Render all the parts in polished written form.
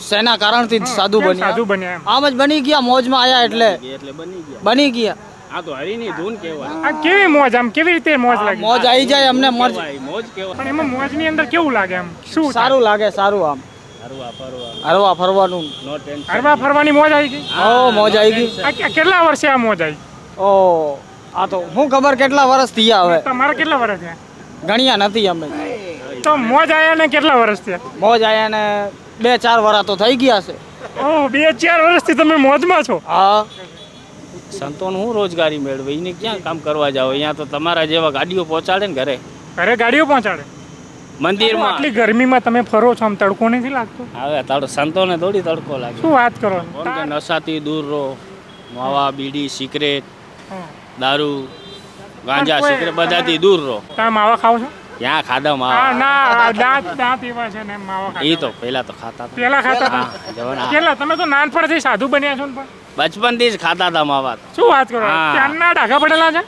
શેના કારણથી સાધુ કેમ બન્યા? સાધુ બન્યા એમ? આમ જ બની ગયા, મોજમાં આયા એટલે બની ગયા. આ તો હરીની ધૂન કહેવાય. આ કેવી મોજ, આમ કેવી રીતે મોજ લાગે? મોજ આવી જાય અમને, મોજ મોજ કહેવાય. પણ એમાં મોજની અંદર કેવું લાગે એમ? શું સારું લાગે, સારું. આમ હરવા ફરવા હરવા ફરવાનું. નો ટેન્શન. હરવા ફરવાની મોજ આવી ગઈ? ઓ મોજ આવી ગઈ. કેટલા વર્ષે આ મોજ આવી? ઓ આ તો હું ખબર કેટલા વર્ષ થયા હવે, તમારા કેટલા વર્ષ થયા? ગણ્યા નથી અમે. તો મોજ આયા ને કેટલા વર્ષ થયા? મોજ આયા ને 2-4 વર્ષ તો થઈ ગયા છે. ઓહ, 2-4 વર્ષથી તમે મોજમાં છો. હા, સંતોનું હું રોજગારી મેળવે, એને ક્યાં કામ કરવા જાવ? અહીંયા તો તમારા જેવા ગાડીઓ પહોંચાડે ને ઘરે, ઘરે ગાડીઓ પહોંચાડે. મંદિરમાં. આટલી ગરમીમાં તમે ફરો છો, આમ તડકો નથી લાગતો? હવે સંતોને થોડી તડકો લાગે. શું વાત કરો? કોણ કે નશાથી દૂર રહો, માવા બીડી સિગરેટ દારૂ ગાંજા કોઈ- સિગરેટ બધાથી દૂર રહો. તમે માવા ખાઓ છો? ક્યાં ખાધા હા, માવા? ના, દાંત એવા છે ને માવા ખાતા. એ તો પહેલા તો ખાતા હતા. પેલા ખાતા હતા? હા, જવાના. કેટલા? તમે તો નાનપણથી સાધુ બન્યા છો ને પણ. બચપનથી જ ખાતા હતા માવા. શું વાત કરો? હા. ત્યારના ડાઘા પડેલા છે?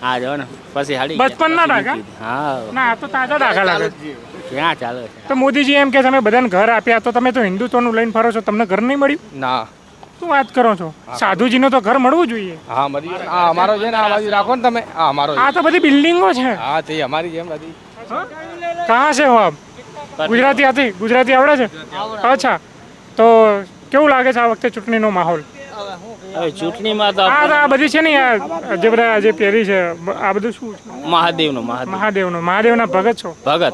હા જો ને, પછી હાડી બચપનના ડાઘા? હા, ના, આ તો તાજા ડાઘા લાગે. ક્યાં ચાલે છે? તો મોદીજી એમ કે તમે બધાને ઘર આપ્યા, તો તમે તો હિન્દુત્વનું લઈને ફરો છો, તમને ઘર નહીં મળ્યું? ના. શું વાત કરો છો? સાધુજીનો તો ઘર મળવું જોઈએ. હા મળી ગયું. આ અમારો છે ને, આ બાજુ રાખો ને તમે. આ અમારો છે. આ તો બધી બિલ્ડિંગો છે. હા તે અમારી જેમ બધી. કहाँ से हो आप? ગુજરાતી આવડે છે? અચ્છા, તો કેવું લાગે છે આ વખતે ચૂંટણીનો માહોલ? હવે ચૂંટણીમાં તો આ બધી છે ને જે બધા જે પહેરી છે, આ બધું શું છે? મહાદેવનો મહાદેવના ભગત છો? ભગત.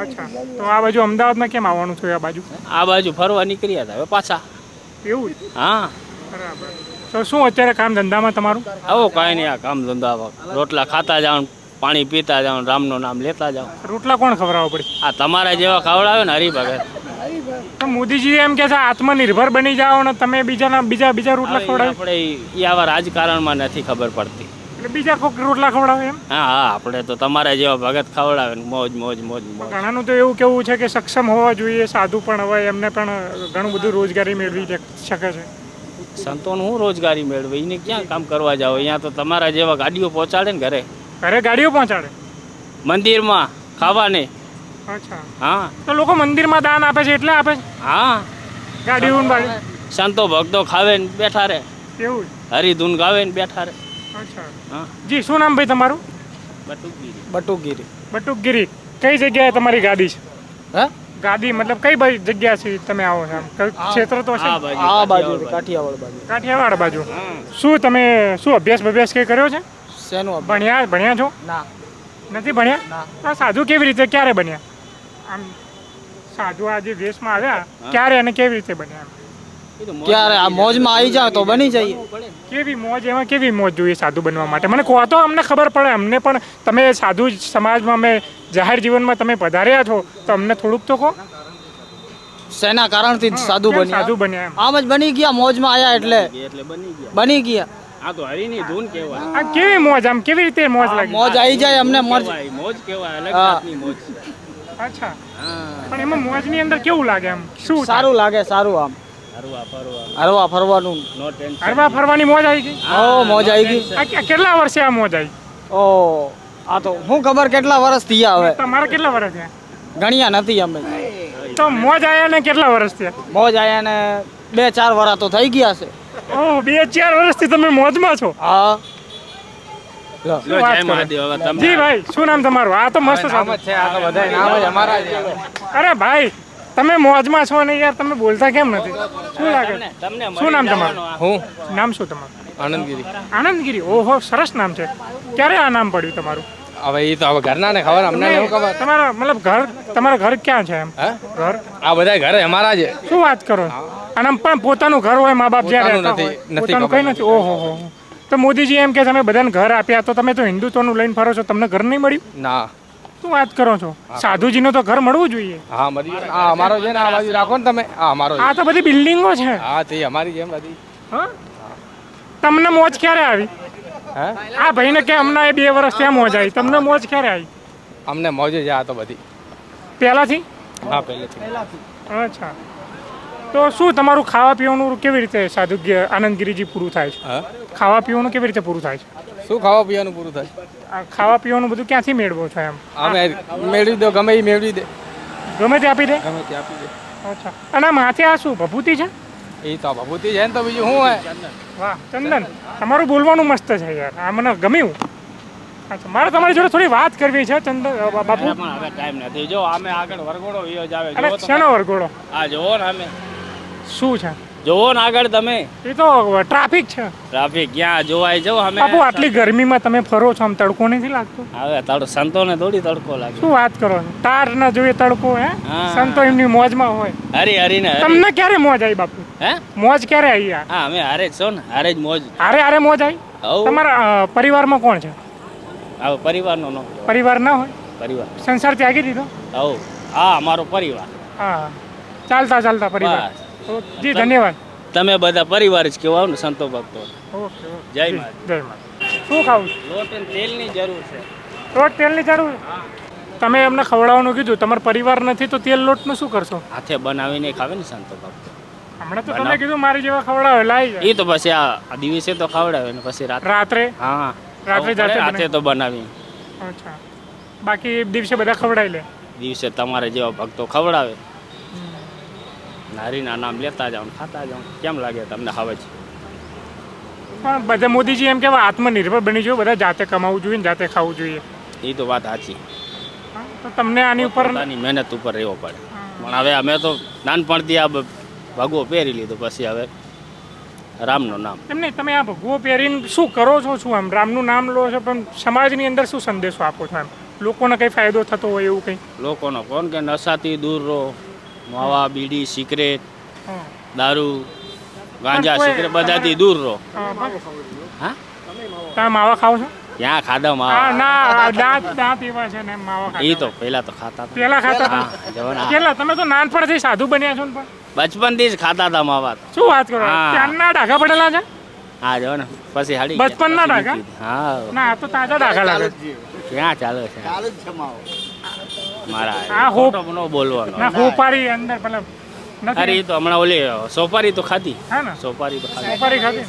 અચ્છા, તો આ બાજુ અમદાવાદમાં કેમ આવવાનું થયું? આ બાજુ આ બાજુ ફરવા નીકળ્યા હતા, હવે પાછા. એવું જ? હા, બરાબર. તો શું અત્યારે કામ ધંધામાં તમારું? આવો કાંઈ નહીં, આ કામ ધંધા રોટલા ખાતા જાઓ, પાણી પીતા જાઓ, રામનું નામ લેતા જાઓ. રોટલા કોણ ખવડાવવા પડે? આ તમારા જેવા ખવડાવે ને હરિભગત. તો મોદીજી એમ કે છે આત્મનિર્ભર બની જાઓ ને તમે બીજા રોટલા ખવડાવે, આપણે એ આવા રાજકારણમાં નથી ખબર પડતી. એટલે બીજા કોઈક રોટલા ખવડાવે એમ? હા, આપણે તો તમારા જેવા ભગત ખવડાવે ને મોજ મોજ મોજ મોજ. ઘણાનું તો એવું કેવું છે કે સક્ષમ હોવા જોઈએ, સાધુ પણ હોય, એમને પણ ઘણું બધું રોજગારી મેળવી શકે છે. સંતોનું હું રોજગારી મેળવે, એને ક્યાં કામ કરવા જાવ? અહીંયા તો તમારા જેવા ગાડીઓ પહોંચાડે ને ઘરે, ઘરે ગાડીઓ પહોંચાડે. મંદિરમાં ખાવાને. અચ્છા, હા તો લોકો મંદિરમાં દાન આપે છે એટલે આપે છે હા, ગાડીઓ ને બાડી? સંતો ભક્તો ખાવે ને બેઠા રહે, એવું જ? હરિધૂન ગાવે ને બેઠા રહે. અચ્છા, હા, જી શું નામ ભાઈ તમારું? બટુકગીરી. બટુકગીરી. કઈ જગ્યાએ તમારી ગાડી છે? હે? ગાડી મતલબ કઈ ભાઈ જગ્યા છે તમે આવો છો? આમ કઈ ક્ષેત્ર તો છે? આ બાજુ કાઠિયાવાડ બાજુ. કાઠિયાવાડ બાજુ. શું તમે અભ્યાસ કઈ કર્યો છે? શેનો અભ્યાસ? ભણ્યા છો? ના. નથી ભણ્યા? આ સાધુ કેવી રીતે ક્યારે બન્યા? આમ સાધુ આ જે વેશમાં આવ્યા ક્યારે અને કેવી રીતે બન્યા? ક્યારે આ મોજમાં આવી જાવ તો બની જઈએ. કેવી મોજ, એમાં કેવી મોજ જોઈએ સાધુ બનવા માટે? મને કહો તો અમને ખબર પડે. અમને પણ તમે સાધુ સમાજમાં, અમે જાહેર જીવનમાં તમે પધાર્યા છો, તો અમને થોડુંક તો કહો. શેના કારણથી સાધુ કેમ બન્યા? સાધુ બન્યા એમ? આમ જ બની ગયા, મોજમાં આયા એટલે બની ગયા. આ તો હરીની ધૂન કહેવાય. આ કેવી મોજ, આમ કેવી રીતે મોજ લાગે? મોજ આવી જાય અમને, મોજ. મોજ કહેવાય, અલગ હા. જાતની મોજ. અચ્છા, હા, પણ એમાં મોજની અંદર કેવું લાગે એમ? શું થાય? સારું લાગે, સારું. આમ હરવા ફરવા હરવા ફરવાનું. નો ટેન્શન. હરવા ફરવાની મોજ આવી ગઈ? ઓ મોજ આવી ગઈ. કેટલા વર્ષે આ મોજ આવી? ઓ આ તો હું ખબર કેટલા વર્ષ થયા હવે, તમારા કેટલા વર્ષ થયા? ગણ્યા નથી અમે. તો મોજ આયા ને કેટલા વર્ષ થયા? મોજ આયા ને 2-4 વર્ષ તો થઈ ગયા છે. ઓહ, 2-4 વર્ષથી તમે મોજમાં છો. હા. લો. લો, વાત જય કરો. મહાદેવ. હવે તમે જી ભાઈ, શું નામ તમારું? આ તો મસ્ત નામ સાધુ. જ છે. આ તો બધા નામ જ અમારા છે. અરે ભાઈ, તમે મોજમાં છો ને યાર, તમે બોલતા કેમ નથી? શું લાગે? તમને શું નામ તમારું? હું નામ શું તમારું? આનંદગીરી. આનંદગીરી. ઓહો, સરસ નામ છે. ક્યારે આ નામ પડ્યું તમારું? હવે એ તો હવે ઘરના ને ખબર, અમને નહીં ખબર. તમારા મતલબ તમારા ઘર ક્યાં છે એમ? હે? ઘર? આ બધા ઘરે અમારા છે. શું વાત કરો? અને આમ પણ પોતાનું ઘર હોય, મા બાપ જ્યાં પોતાનું રહેતા નથી, હોય, નથી પોતાનું ખબર. કઈ નથી. ઓહો હો. તો મોદીજી એમ કે તમે બધાને ઘર આપ્યા, તો તમે તો હિન્દુત્વનું લઈને ફરો છો, તમને ઘર નહીં મળ્યું? ના. શું વાત કરો છો? સાધુજીનો તો ઘર મળવું જોઈએ. હા મળી ગયું. આ અમારો છે ને, આ બાજુ રાખો ને તમે. આ અમારો છે. આ તો બધી બિલ્ડિંગો છે. હા તે અમારી જેમ બધી. હા? તમને મોજ ક્યારે આવી? હે? આ ભાઈને કે હમણાં 2 વર્ષ ત્યાં મોજ આવી, તમને મોજ ક્યારે આવી? અમને મોજ જ આ તો બધી. પહેલાથી? હા પહેલેથી. અચ્છા, તો શું તમારું ખાવા પીવાનું કેવી રીતે સાધુ આનંદગીરીજી પૂરું થાય છે? હા? ખાવા પીવાનું કેવી રીતે પૂરું થાય છે? શું ખાવા પીવાનું પૂરું થાય? આ ખાવા પીવાનું બધું ક્યાંથી મેળવો છો એમ? અમે મેળવી દો, ગમે એ મેળવી દે. ગમે તે આપી દે? ગમે તે આપી દે. અચ્છા અને આ માથે આ શું ભભૂતિ છે એ તો ભભૂતિ છે ને તો બીજું શું હે વાહ ચંદન તમારું બોલવાનું મસ્ત છે યાર આ મને ગમ્યું અચ્છા મારે તમારી જોડે થોડી વાત કરવી છે ચંદન બાપુ પણ હવે ટાઈમ નથી જો અમે આગળ વરઘોડો વિયો જ આવે અરે જોવો શેનો વરઘોડો આ જોવો ને અમે શું છે જોવો ને આગળ તમે એ તો ટ્રાફિક છે ટ્રાફિક ક્યાં જોવાય જો અમે બાપુ આટલી ગરમીમાં તમે ફરો છો આમ તડકો નથી લાગતો હવે સંતોને થોડી તડકો લાગે શું વાત કરો છો તાર ના જોઈએ તડકો હે હા. સંતો એમની મોજમાં હોય હરી હરીને હરી. તમને ક્યારે મોજ આવી બાપુ હે મોજ ક્યારે આવી યાર હા અમે હારે જ છો ને હારે જ મોજ હારે હારે મોજ આવી હવ તમારા પરિવારમાં કોણ છે હવે પરિવારનો નો પરિવાર ના હોય પરિવાર સંસાર ત્યાગી દીધો હવ હા અમારો પરિવાર હા ચાલતા ચાલતા પરિવાર બસ. જી ધન્યવાદ તમે બધા પરિવાર જ કહેવાય ને સંતો ભક્તો ઓકે ઓકે જય જી, માતા. જય માતા શું ખાવું છે લોટ અને તેલની જરૂર છે લોટ તેલની જરૂર તમે એમને ખવડાવવાનું કીધું તમારો પરિવાર નથી તો તેલ લોટનું શું કરશો હાથે બનાવીને ખાવે ને સંતો ભક્તો હમણાં તો તમે કીધું મારી જેવા ખવડાવે લાવી જાય એ તો પછી આ દિવસે તો ખવડાવે ને પછી રાત્રે રાત્રે હા રાત્રે ખાવું પડે, જાતે હાથે તો બનાવી અચ્છા બાકી દિવસે બધા ખવડાવી લે દિવસે તમારે જેવા ભક્તો ખવડાવે નારીના નામ લેતા જાઓ ને ખાતા જાઓ કેમ લાગે તમને હવે જ પણ બધા મોદીજી એમ કહેવા આત્મનિર્ભર બની જોઈએ બધા જાતે કમાવું જોઈએ ને જાતે ખાવું જોઈએ એ તો વાત સાચી હા, તો તમને આની ઉપર પોતાની મહેનત ઉપર રહેવો પડે પણ હવે અમે તો નાનપણથી આ ભગવો પહેરી લીધો પછી હવે રામનું નામ એમ નહીં તમે આ ભગવો પહેરીને શું કરો છો શું આમ રામનું નામ લો છો પણ સમાજની અંદર શું સંદેશો આપો છો એમ લોકોને કંઈ ફાયદો થતો હોય એવું કંઈ લોકોનો કોણ કે નશાથી દૂર રહો માવા બીડી સિગરેટ દારૂ ગાંજા કોઈ- સિગરેટ બધાથી દૂર રહો હા તમે માવા ખાઓ છો ક્યાં ખાધા હા માવા ના દાંત દાંત એવા છે ને માવા એ ખાતા તો પહેલા તો ખાતા હતા પેલા ખાતા હતા હા જવાના કેટલા તમે તો નાનપણથી સાધુ બન્યા છો ને પણ બચપનથી જ ખાતા હતા માવા તો. શું વાત કરો હા. ત્યારના ડાઘા પડેલા છે હા જો ને પછી હાડી બચપનના ગયા. ડાઘા? પછી હા ના આ તો તાજા ડાઘા લાગે ક્યાં ચાલે છે મારા આ હોપ- ખોટો ન બોલવાનો ના હોપારી અંદર પેલા અરે નથી એ તો હમણાં ઓલી સોપારી તો ખાધી હા ને સોપારી તો ખાધી હોપારી ખાધી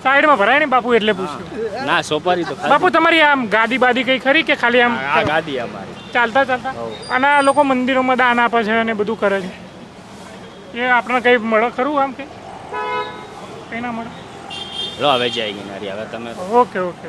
સાઈડમાં ભરાય ને બાપુ એટલે પૂછ્યું ના સોપારી તો ખાધી બાપુ તમારી આમ ગાદી બાદી કઈ ખરી કે ખાલી આમ આ ગાદી અમારી ચાલતા ચાલતા હોવ. અને આ લોકો મંદિરોમાં દાન આપે છે અને બધું કરે છે એ આપણે કઈ મળે ખરું આમ કઈ ના મળે લો હવે જાય ગઈ નારી હવે તમે ઓકે ઓકે